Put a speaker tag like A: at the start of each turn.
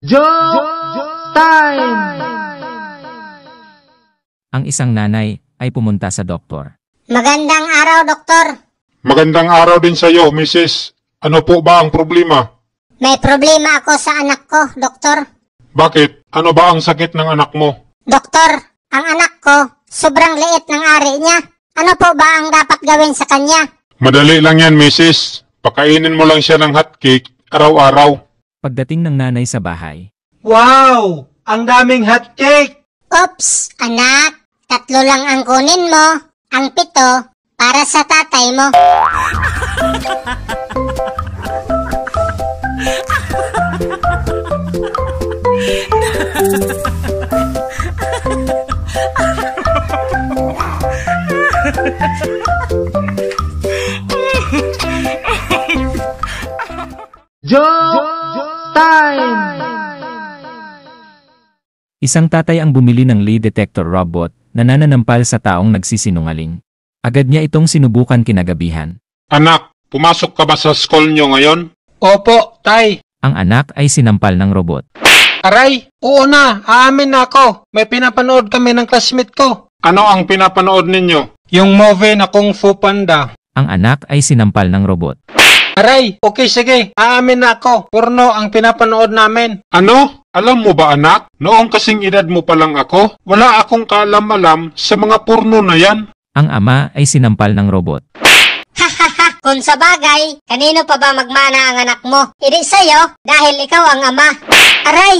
A: Joke time!
B: Ang isang nanay ay pumunta sa doktor.
C: Magandang araw, doktor.
D: Magandang araw din sa iyo, Mrs. Ano po ba ang problema?
C: May problema ako sa anak ko, doktor.
D: Bakit? Ano ba ang sakit ng anak mo?
C: Doktor, ang anak ko, sobrang liit ng ari niya. Ano po ba ang dapat gawin sa kanya?
D: Madali lang yan, Mrs. Pakainin mo lang siya ng hotcake araw-araw.
B: Pagdating ng nanay sa bahay,
A: Wow! Ang daming hotcake!
C: Oops, anak. 3 lang ang kunin mo. Ang 7 para sa tatay mo.
A: Joke time!
B: isang tatay ang bumili ng lie detector robot na nananampal sa taong nagsisinungaling. Agad niya itong sinubukan kinagabihan.
D: Anak, pumasok ka ba sa school nyo ngayon?
A: Opo, tay.
B: Ang anak ay sinampal ng robot.
A: Aray, oo na, aamin na ako. May pinapanood kami ng classmate ko.
D: Ano ang pinapanood ninyo?
A: Yung movie na Kung Fu Panda.
B: Ang anak ay sinampal ng robot.
A: Aray, okay sige, aamin na ako. Porno ang pinapanood namin.
D: Ano? Alam mo ba, anak? Noong kasing edad mo pa lang ako, wala akong kaalam-alam sa mga porno na yan.
B: Ang ama ay sinampal ng robot.
C: Hahaha, kung sa bagay, kanino pa ba magmana ang anak mo? Hindi sa'yo, dahil ikaw ang ama. Aray!